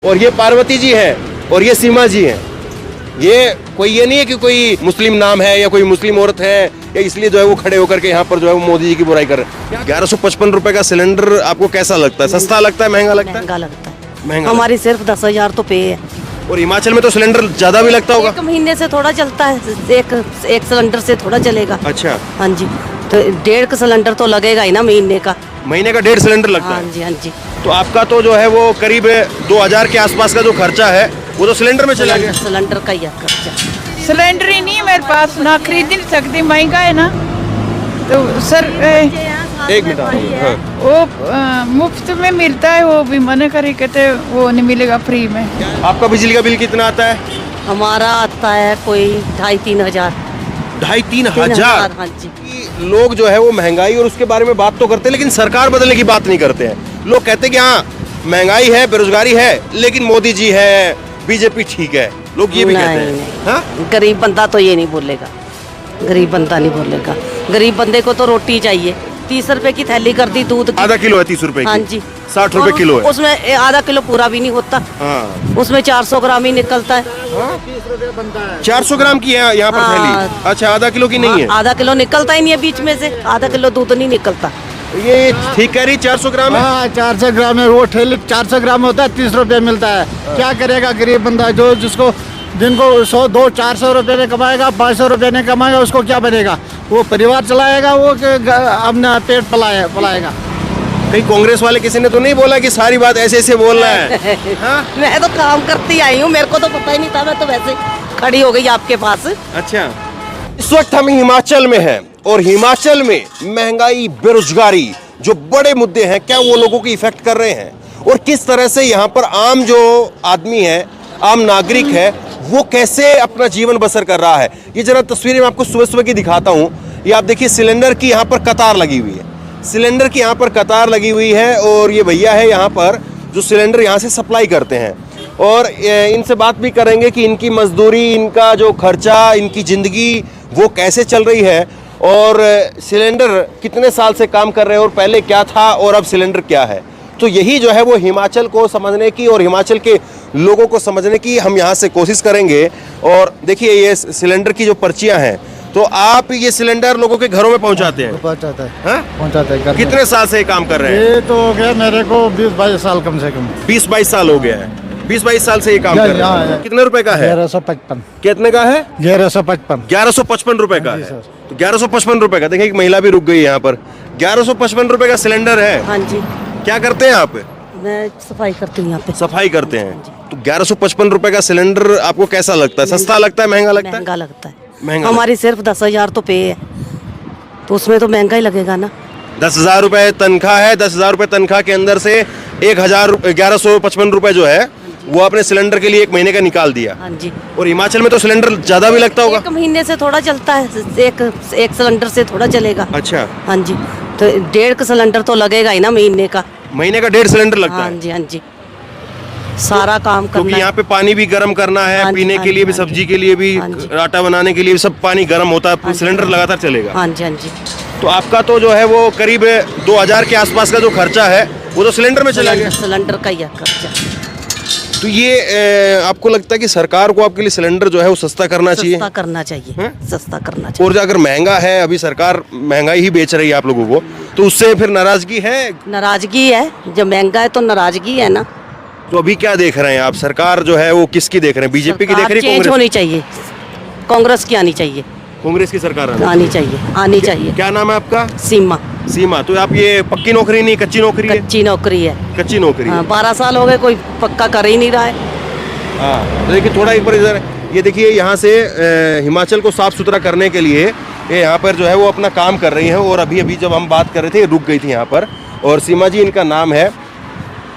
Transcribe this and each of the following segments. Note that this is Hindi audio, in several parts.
और ये पार्वती जी है और ये सीमा जी है। ये नहीं है कि कोई मुस्लिम नाम है या कोई मुस्लिम औरत है या इसलिए जो है वो खड़े होकर के यहाँ पर जो है वो मोदी जी की बुराई कर रहे हैं। 1155 रुपए का सिलेंडर आपको कैसा लगता है? सस्ता लगता है, महंगा लगता है? महंगा लगता है। महंगा हमारी सिर्फ 10,000 तो पे है। और हिमाचल में तो सिलेंडर ज्यादा भी लगता होगा। एक महीने से थोड़ा चलता है, एक सिलेंडर से थोड़ा चलेगा। अच्छा, हाँ जी, तो 1.5 सिलेंडर तो लगेगा ही ना महीने का। महीने का 1.5 सिलेंडर लगता हाँ है। जी, हाँ जी। तो आपका तो जो है वो करीब 2000 के आसपास का जो खर्चा है वो तो सिलेंडर में चला गया। सिलेंडर का ही है खर्चा। सिलेंडर ही नहीं है मेरे पास, ना खरीद नहीं सकती, महंगा है ना। तो सर एक मिनट हाँ। वो मुफ्त में मिलता है, वो भी मना करे, कहते वो नहीं मिलेगा फ्री में। आपका बिजली का बिल कितना आता है? हमारा आता है कोई 2,500-3 हजार। 2,500-3 हजार। हाँ जी। लोग जो है वो महंगाई और उसके बारे में बात तो करते हैं लेकिन सरकार बदलने की बात नहीं करते हैं। लोग कहते हैं कि हाँ महंगाई है, बेरोजगारी है, लेकिन मोदी जी है, बीजेपी ठीक है। लोग ये भी कहते हैं। हाँ? गरीब बंदा तो ये नहीं बोलेगा, गरीब बंदा नहीं बोलेगा। गरीब बंदे को तो रोटी चाहिए। 30 रुपए की थैली कर दी दूध की। आधा किलो है 30 रुपए की। हाँ जी। 60 रुपए किलो है। उसमें आधा किलो पूरा भी नहीं होता। हाँ। उसमें 400 ग्राम ही निकलता है। 400 ग्राम की है यहाँ पर हाँ। थैली। अच्छा, आधा किलो की नहीं है। आधा किलो निकलता ही नहीं है बीच में से, आधा किलो दूध नहीं निकलता। ये ठीक कह रही, 400 ग्राम है। हाँ, 400 ग्राम है। वो ठेली 400 ग्राम होता है, 30 रुपए मिलता है। क्या करेगा गरीब बंदा जो जिसको दिन को 100-200-400 रुपए ने कमाएगा, 500 रुपए ने कमाएगा, उसको क्या बनेगा? वो परिवार चलाएगा, वो अपना पेट पलाएगा। कहीं कांग्रेस वाले किसी ने तो नहीं बोला कि सारी बात ऐसे ऐसे बोल रहा है? हाँ? मैं तो काम करती आई हूँ, मेरे को तो पता ही नहीं था। मैं तो वैसे खड़ी हो गई आपके पास। अच्छा, इस वक्त हम हिमाचल में हैं और हिमाचल में महंगाई, बेरोजगारी जो बड़े मुद्दे हैं, क्या वो लोगों की इफेक्ट कर रहे हैं और किस तरह से यहाँ पर आम जो आदमी है, आम नागरिक है, वो कैसे अपना जीवन बसर कर रहा है। ये जरा तस्वीरें मैं आपको सुबह सुबह की दिखाता हूँ। ये आप देखिए, सिलेंडर की यहाँ पर कतार लगी हुई है। सिलेंडर की यहाँ पर कतार लगी हुई है और ये भैया है यहाँ पर जो सिलेंडर यहाँ से सप्लाई करते हैं और इनसे बात भी करेंगे कि इनकी मजदूरी, इनका जो खर्चा, इनकी ज़िंदगी वो कैसे चल रही है और सिलेंडर कितने साल से काम कर रहे हैं और पहले क्या था और अब सिलेंडर क्या है। तो यही जो है वो हिमाचल को समझने की और हिमाचल के लोगों को समझने की हम यहाँ से कोशिश करेंगे। और देखिए, ये सिलेंडर की जो पर्चियाँ हैं, तो आप ये सिलेंडर लोगों के घरों में पहुँचाते हैं? पहुँचाता है। हाँ? पहुँचाता है। कितने साल से ये काम कर रहे हैं? ये तो हो गया मेरे को 20-22 साल कम से कम। 20-22 साल हो गया है। 20-22 साल से ये काम कर रहे हैं। कितने रुपए का है? 1155। कितने का है? 1155। 1155 रुपए का हाँ जी है। सर। तो 1155 रुपए का, देखिए एक महिला भी रुक गई यहाँ पर। 1155 रुपए का सिलेंडर है। हाँ जी। क्या करते हैं आप? मैं सफाई करती हूँ यहाँ पे। सफाई करते हैं। तो 1155 रुपए का सिलेंडर आपको कैसा लगता है? सस्ता लगता है, महंगा लगता है? महंगा लगता है। महंगा हमारी सिर्फ 10,000 तो पे है, तो उसमें तो महंगा ही लगेगा ना। 10,000 रुपए तनख्वाह है। 10,000 रुपए तनख्वाह के अंदर से 1155 रुपए जो है वो आपने सिलेंडर के लिए एक महीने का निकाल दिया। हाँ जी। और हिमाचल में तो सिलेंडर ज्यादा भी लगता होगा। एक महीने से थोड़ा चलता है, एक सिलेंडर से थोड़ा चलेगा। अच्छा, हाँ जी, तो 1.5 सिलेंडर तो लगेगा ही ना महीने का। महीने का 1.5 सिलेंडर लगता हाँ है। जी, हाँ जी। सारा काम क्योंकि करना यहाँ पे पानी भी गर्म करना है, हाँ जी, पीने हाँ के लिए जी, भी, हाँ सब्जी के लिए भी, हाँ जी। आटा बनाने के लिए भी सब पानी गर्म होता है। हाँ जी, सिलेंडर लगातार चलेगा। हाँ जी, हाँ जी। तो आपका तो जो है वो करीब 2000 के आसपास का जो खर्चा है वो तो सिलेंडर में चला गया। सिलेंडर का ही है खर्चा। तो ये आपको लगता है कि सरकार को आपके लिए सिलेंडर जो है वो सस्ता करना चाहिए? सस्ता करना चाहिए। हैं? सस्ता करना चाहिए। और अगर महंगा है, अभी सरकार महंगाई ही बेच रही है आप लोगों को, तो उससे फिर नाराजगी है? नाराजगी है, जब महंगा है तो नाराजगी है ना। तो अभी क्या देख रहे हैं आप? सरकार जो है वो किसकी देख रहे हैं? बीजेपी की देख रही है? चेंज कांग्रेस? होनी चाहिए, कांग्रेस की आनी चाहिए। कांग्रेस की सरकार आनी चाहिए, आनी चाहिए। क्या नाम है आपका? सीमा। सीमा। तो आप ये पक्की नौकरी नहीं, कच्ची नौकरी है? कच्ची नौकरी है। कच्ची नौकरी है। हाँ, 12 साल हो गए, कोई पक्का कर ही नहीं रहा है। हाँ, तो देखिए थोड़ा एक बार इधर, ये देखिए यहाँ से हिमाचल को साफ सुथरा करने के लिए ये यहाँ पर जो है वो अपना काम कर रही हैं। और अभी अभी जब हम बात कर रहे थे, रुक गई थी यहाँ पर। और सीमा जी इनका नाम है।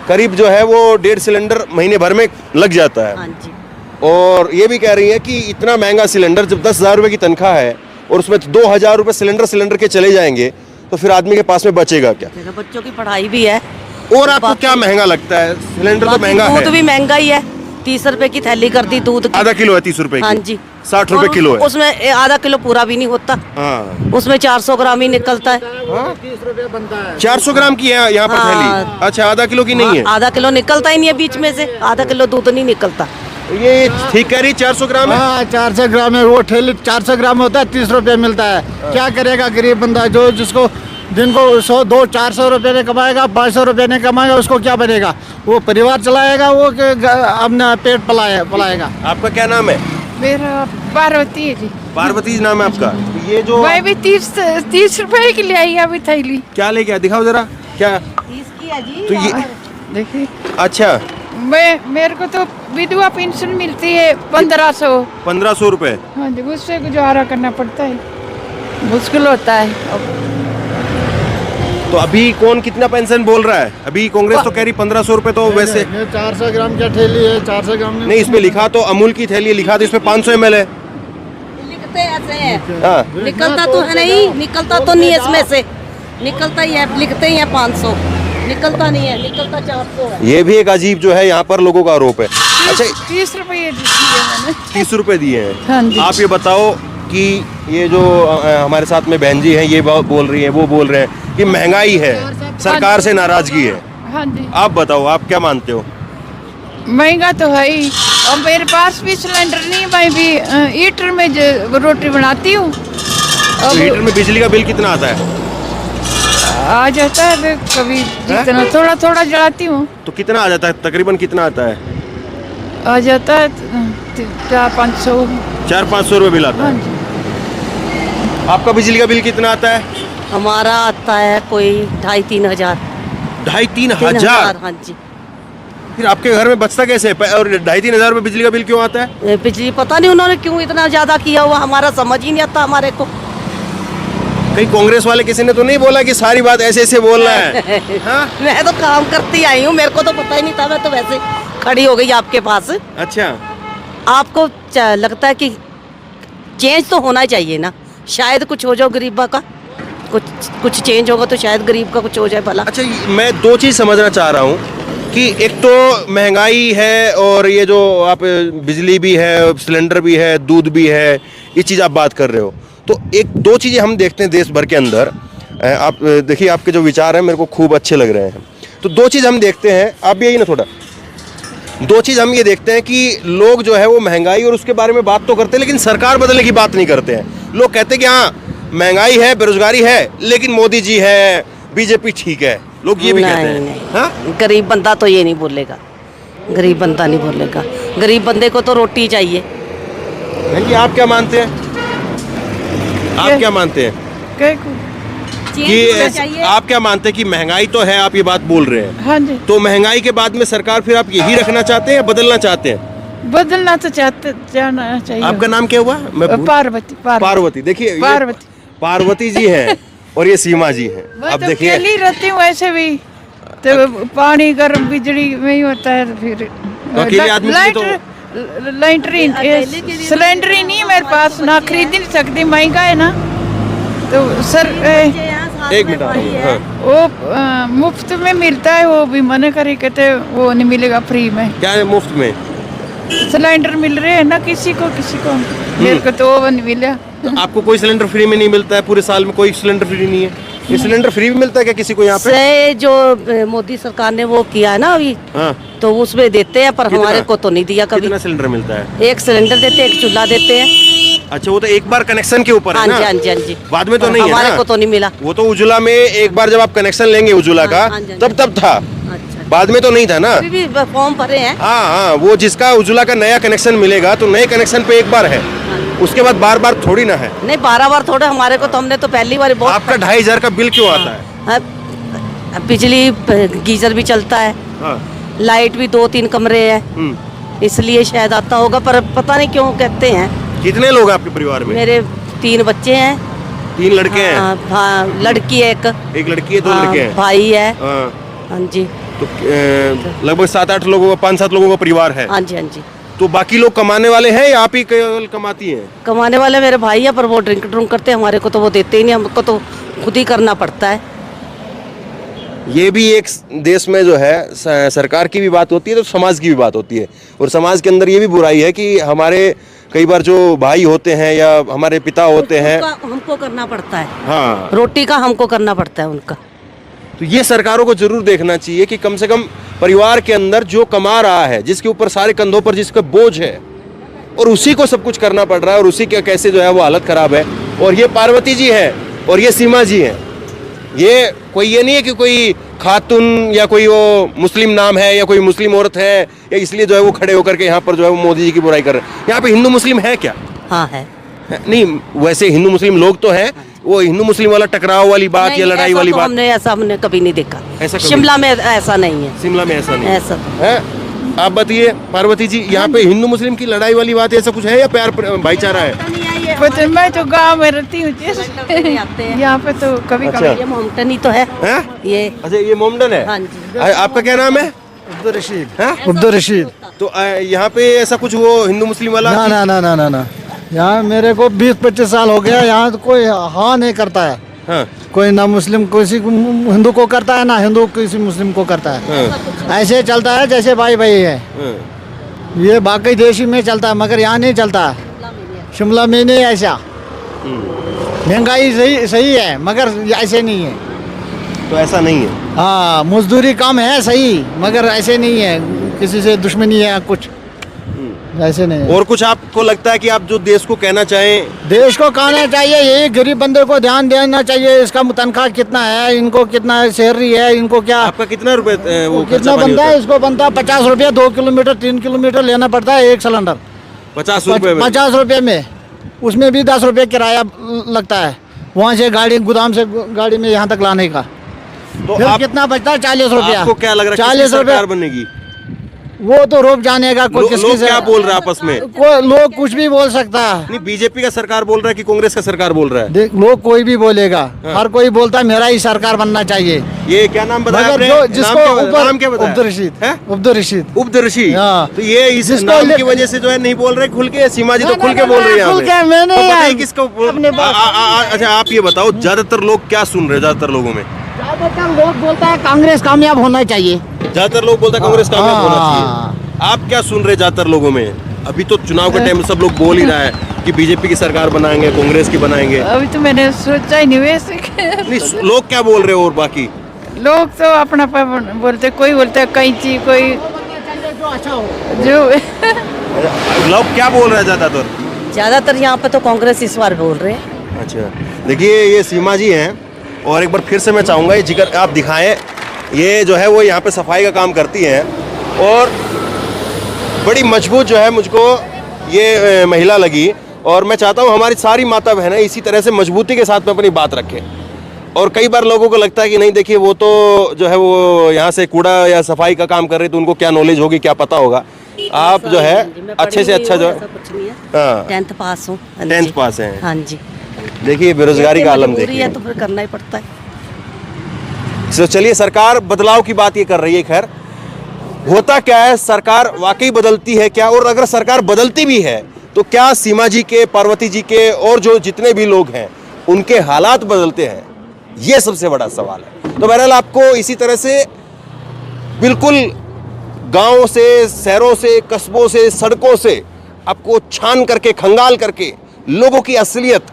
करीब जो है वो 1.5 सिलेंडर महीने भर में लग जाता है। हाँ जी। और ये भी कह रही है कि इतना महंगा सिलेंडर, जब 10,000 रुपये की तनख्वाह है और उसमें 2,000 रुपये सिलेंडर के चले जाएंगे, तो फिर आदमी के पास में बचेगा क्या? बच्चों की पढ़ाई भी है। और आपको क्या महंगा लगता है? सिलेंडर तो महंगा है। दूध भी महंगा ही है। 30 रुपए की थैली कर दी दूध की। आधा किलो है 30 रुपए की? हाँ जी। 60 रुपए और किलो है? उसमें आधा किलो पूरा भी नहीं होता, हाँ। उसमें 400 ग्राम ही निकलता है। 30 रुपए बनता है। 400 ग्राम की है यहाँ पर हाँ। थैली? अच्छा, आधा किलो की नहीं है? आधा किलो निकलता ही नहीं है बीच में से, आधा किलो दूध नहीं निकलता। ये ठीक कह रही 400 ग्राम है? हाँ 400 ग्राम है, वो ठेली 400 ग्राम होता है, 30 रुपए मिलता है। क्या करेगा गरीब बंदा, जो जिसको दिन को 100-200-400 रुपए ने कमाएगा, 500 रुपए ने कमाएगा, उसको क्या बनेगा? वो परिवार चलाएगा, वो अपना पेट पलाएगा। आपका क्या नाम है? मेरा पार्वती है जी। पार्वती नाम है आपका? ये जो मैं भी 30 रुपए की ले आई अभी थैली। क्या लेके आए? दिखाओ जरा क्या। 30 की है जी। तो ये देखिए, अच्छा, मेरे को तो विधवा पेंशन मिलती है 1500। 1500 रुपए? हाँ जी, उससे गुजारा करना पड़ता है, मुश्किल होता है। तो अभी कौन कितना पेंशन बोल रहा है? अभी कांग्रेस तो कह रही 1500 रुपए। तो वैसे ये 400 ग्राम क्या ठेली है, 400 ग्राम नहीं, इसमें लिखा तो अमूल की थैली लिखा, तो इसमें 500 ml है। लिखते ऐसे हैं, हाँ। निकलता तो है नहीं, निकलता तो नहीं है इसमें से, निकलता ही है, लिखते ही है 500, निकलता नहीं है, निकलता 400 है। ये भी एक अजीब जो है यहाँ पर लोगों का आरोप है। अच्छा, 30 रुपए दिए मैंने। 30 रुपए दिए हैं? हाँ जी। आप ये बताओ कि ये जो हमारे साथ में बहन जी हैं, ये बोल रही हैं, वो बोल रहे हैं कि महंगाई है, सरकार से नाराजगी है। हाँ जी, आप बताओ, आप क्या मानते हो? महंगा तो है ही, और मेरे पास भी सिलेंडर नहीं, मैं भी हीटर में रोटी बनाती हूँ। तो अब हीटर में बिजली का बिल कितना आता है? आ जाता है कभी, जितना थोड़ा थोड़ा जलाती हूँ तो कितना आ जाता है? तकरीबन कितना आता है? आ जाता है 400-500। 400-500 रुपए बिल आता हाँ है। जी, आपका बिजली का बिल कितना आता है? हमारा आता है कोई 2,500-3 हजार। 2,500-3 3 हजार? हजार, हाँ जी। फिर आपके घर में बचता कैसे है? और 2,500-3 हजार रुपए बिजली का बिल क्यों आता है? ये बिजली पता नहीं उन्होंने क्यों इतना ज्यादा किया हुआ, हमारा समझ ही नहीं आता हमारे को। कहीं कांग्रेस वाले किसी ने तो नहीं बोला कि सारी बात ऐसे ऐसे बोल रहा है? हाँ? मैं तो काम करती आई हूँ, मेरे को तो पता ही नहीं था, मैं तो वैसे खड़ी हो गई आपके पास। अच्छा, आपको लगता है कि चेंज तो होना चाहिए ना, शायद कुछ हो जाओ गरीबा का, कुछ चेंज होगा तो शायद गरीब का कुछ हो जाए भला। अच्छा, मैं दो चीज़ समझना चाह रहा हूँ कि एक तो महंगाई है, और ये जो आप बिजली भी है, सिलेंडर भी है, दूध भी है, ये चीज़ आप बात कर रहे हो। तो एक दो चीज़ें हम देखते हैं देश भर के अंदर। आप देखिए, आपके जो विचार हैं मेरे को खूब अच्छे लग रहे हैं। तो दो चीज़ हम देखते हैं, आप भी यही ना थोड़ा, दो चीज़ हम ये देखते हैं कि लोग जो है वो महंगाई और उसके बारे में बात तो करते हैं, लेकिन सरकार बदलने की बात नहीं करते हैं। लोग कहते हैं कि हाँ महंगाई है, बेरोजगारी है, लेकिन मोदी जी है, बीजेपी ठीक है, लोग ये भी कहते हैं। नहीं। हाँ? गरीब बंदा तो ये नहीं बोलेगा, गरीब बंदा नहीं बोलेगा, गरीब बंदे को तो रोटी चाहिए। बहन जी, आप क्या मानते हैं? आप क्या मानते हैं कि आप क्या मानते हैं कि महंगाई तो है, आप ये बात बोल रहे हैं, हाँ जी। तो महंगाई के बाद में सरकार फिर आप यही रखना चाहते हैं या बदलना चाहते हैं? बदलना तो जाना चाहिए। आपका नाम क्या हुआ? पार्वती। पार्वती। देखिए, ये पार्वती। पार्वती जी हैं और ये सीमा जी हैं। मैं अब तो देखिए, अकेली रहती हूँ ऐसे भी, तो पानी गर्म बिजली में ही होता है, तो फिर अकेले आदमी के लिए तो सिलेंडर ही नहीं है मेरे पास, ना खरीद नहीं सकती, महंगा है ना। तो सर एक मिनट आ रहा हूँ। हाँ। वो मुफ्त में मिलता है, वो भी मना करे, कहते वो नहीं मिलेगा फ्री में। क्या है मुफ्त में? सिलेंडर मिल रहे हैं ना किसी को मेरे को तो वो नहीं मिला। तो आपको कोई सिलेंडर फ्री में नहीं मिलता है? पूरे साल में कोई सिलेंडर फ्री नहीं है? ये सिलेंडर फ्री भी मिलता है क्या किसी को यहाँ पे? से जो मोदी सरकार ने वो किया है ना अभी, हाँ। तो उसमें देते हैं, पर कितना? हमारे को तो नहीं दिया कभी। कितना सिलेंडर मिलता है? एक सिलेंडर देते हैं, एक चूल्हा देते हैं। अच्छा, वो तो एक बार कनेक्शन के ऊपर है हाँ ना? जी, हाँ जी, हाँ जी। बाद में तो नहीं है हमारे ना? को तो नहीं मिला। वो तो उज्ज्वला में एक बार जब आप कनेक्शन लेंगे उज्ज्वला का, हाँ जी, तब था। अच्छा, बाद में तो नहीं था ना? अभी भी फॉर्म भरे हैं। हाँ हाँ, वो जिसका उज्ज्वला का नया कनेक्शन मिलेगा तो नए कनेक्शन पे एक बार है, उसके बाद बार बार थोड़ी ना है। नहीं, 12 बार थोड़े हमारे को, तो हमने तो पहली बार बहुत। आपका 2,500 का बिल क्यों आता है? बिजली गीजर भी चलता है, हाँ। लाइट भी 2-3 कमरे हैं, इसलिए शायद आता होगा, पर पता नहीं क्यों कहते हैं। कितने लोग हैं आपके परिवार में? मेरे 3 बच्चे हैं। 3 लड़के हैं? हाँ, लड़की है एक लड़की है, 2 लड़के हैं? भाई है। हाँ। हाँ जी, तो लगभग 7-8 लोगों का, 5-7 लोगों का परिवार है। हाँ जी, हाँ जी। तो बाकी लोग कमाने वाले हैं या आप ही केवल कमाती हैं? कमाने वाले मेरे भाई है, पर वो ड्रिंक करते हैं, हमारे को तो वो देते ही नहीं, हमको तो खुद ही करना पड़ता है। ये भी एक देश में जो है सरकार की भी बात होती है तो समाज की भी बात होती है, और समाज के अंदर ये भी बुराई है कि हमारे कई बार जो भाई होते हैं या हमारे पिता होते हैं, हमको करना पड़ता है, हाँ, रोटी का हमको करना पड़ता है उनका। तो ये सरकारों को जरूर देखना चाहिए कि कम से कम परिवार के अंदर जो कमा रहा है, जिसके ऊपर सारे कंधों पर जिसका बोझ है, और उसी को सब कुछ करना पड़ रहा है, और उसी के कैसे जो है वो हालत खराब है। और ये पार्वती जी है और ये सीमा जी है, ये कोई ये नहीं है कि कोई खातून या कोई वो मुस्लिम नाम है या कोई मुस्लिम औरत है या इसलिए जो है वो खड़े होकर के यहाँ पर जो है वो मोदी जी की बुराई कर रहे हैं। यहाँ पे हिंदू मुस्लिम है क्या? हाँ है। नहीं, वैसे हिंदू मुस्लिम लोग तो हैं, वो हिंदू मुस्लिम वाला टकराव वाली बात या लड़ाई वाली बात हमने कभी नहीं देखा। ऐसा कभी? शिमला में ऐसा नहीं है। शिमला में ऐसा नहीं ऐसा है। आप बताइए पार्वती जी, यहाँ पे हिंदू मुस्लिम की लड़ाई वाली बात ऐसा कुछ है या प्यार भाईचारा है? पता मैं तो गांव में रहती हूँ, यहाँ पे तो कभी अच्छा। कभी ये मोमटन ही तो है हैं? ये। अच्छा, ये मोमडन है। हाँ जी। आपका क्या नाम है? अब्दुल रशीद। हैं? अब्दुल रशीद। तो यहाँ पे ऐसा कुछ वो हिंदू मुस्लिम वाला? ना ना ना ना ना ना, यहाँ मेरे को 20-25 साल हो गया, यहाँ तो कोई हाँ नहीं करता है। हाँ, कोई ना मुस्लिम किसी हिंदू को करता है, ना हिंदू किसी मुस्लिम को करता है। हाँ, ऐसे चलता है जैसे भाई भाई है। हाँ। ये बाकी देश में चलता है, मगर यहाँ नहीं चलता। शिमला में नहीं ऐसा। महंगाई सही है, मगर ऐसे नहीं है। तो ऐसा नहीं है। हाँ, मजदूरी कम है सही, मगर ऐसे नहीं है किसी से दुश्मनी है कुछ, ऐसे नहीं है। और कुछ आपको लगता है कि आप जो देश को कहना चाहें? देश को कहना चाहिए यही, गरीब बंदे को ध्यान देना चाहिए। इसका तनख्वाह कितना है, इनको कितना सैलरी है, इनको क्या, आपका कितना रुपए वो कितना खर्चा पानी बनता होता है? इसको बनता है 50 रुपया, 2 किलोमीटर 3 किलोमीटर लेना पड़ता है एक सिलेंडर। 50 रुपए में? 50 रुपये में, उसमें भी 10 रुपये किराया लगता है, वहाँ से गाड़ी गोदाम से गाड़ी में यहाँ तक लाने का। तो फिर आप, कितना बचता है? 40 रुपया। आपको क्या लग रहा है 40 सरकार रुपया बनेगी? वो तो रोक जानेगा कोई किसकी लोग क्या बोल रहे हैं आपस में? कोई लोग कुछ भी बोल सकता है। नहीं, बीजेपी का सरकार बोल रहा है कि कांग्रेस का सरकार बोल रहा है? देख, लोग कोई भी बोलेगा, हाँ। हर कोई बोलता है मेरा ही सरकार बनना चाहिए। ये क्या नाम बताया मगर आपने? जो जिसको नाम क्या बताया? अब्दुल रशीद हैं? अब्दुल रशीद। अब्दुल रशीद। हाँ। तो ये इस जिसको नाम की वजह से जो है नहीं बोल रहे खुल के। सीमा जी तो खुल के बोल रही है। खुल के मैंने तो यार बताइए किसको अपने बात। अच्छा, आप ये बताओ, ज्यादातर लोग क्या सुन रहे हैं? ज्यादातर लोगों में ज्यादातर लोग बोलता है कांग्रेस कामयाब होना चाहिए। ज्यादातर लोग बोलते हैं कांग्रेस कामयाब होना हाँ। चाहिए। आप क्या सुन रहे ज्यादातर लोगों में? अभी तो चुनाव के टाइम में सब लोग बोल ही रहा है कि बीजेपी की सरकार बनाएंगे, कांग्रेस की बनाएंगे। अभी तो मैंने सोचा ही नहीं वैसे। नहीं, लोग क्या बोल रहे हो? और बाकी लोग तो अपना बोलते, कोई बोलता है कैंची, कोई जो लोग क्या बोल रहे हैं ज्यादातर? ज्यादातर यहाँ पे तो कांग्रेस इस बार बोल रहे हैं। अच्छा, देखिए ये सीमा जी हैं, और एक बार फिर से मैं चाहूँगा ये जिक्र आप दिखाएं। ये जो है वो यहाँ पे सफाई का काम करती हैं, और बड़ी मजबूत जो है मुझको ये महिला लगी, और मैं चाहता हूँ हमारी सारी माता बहनें इसी तरह से मजबूती के साथ में अपनी बात रखें। और कई बार लोगों को लगता है कि नहीं, देखिए वो तो जो है वो यहाँ से कूड़ा या सफाई का काम कर रहे, तो उनको क्या नॉलेज होगी, क्या पता होगा। आप जो है अच्छे से अच्छा जो हाँ 10th पास हूँ। 10th पास हैं। हाँ जी। देखिए बेरोजगारी का आलम मजबूरी देखिए। है तो फिर करना ही पड़ता है। तो चलिए, सरकार बदलाव की बात ये कर रही है। खैर, होता क्या है, सरकार वाकई बदलती है क्या? और अगर सरकार बदलती भी है तो क्या सीमा जी के, पार्वती जी के और जो जितने भी लोग हैं उनके हालात बदलते हैं? ये सबसे बड़ा सवाल है। तो बहरहाल आपको इसी तरह से बिल्कुल गांव से, शहरों से, कस्बों से, सड़कों से आपको छान करके, खंगाल करके लोगों की असलियत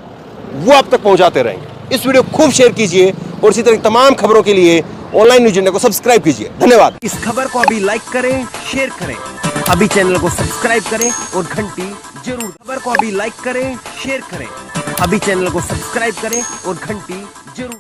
वो आप तक पहुंचाते रहेंगे। इस वीडियो को खूब शेयर कीजिए, और इसी तरह की तमाम खबरों के लिए ऑनलाइन न्यूज़ इंडिया को सब्सक्राइब कीजिए। धन्यवाद। इस खबर को अभी लाइक करें, शेयर करें, अभी चैनल को सब्सक्राइब करें और घंटी जरूर। खबर को अभी लाइक करें, शेयर करें, अभी चैनल को सब्सक्राइब करें और घंटी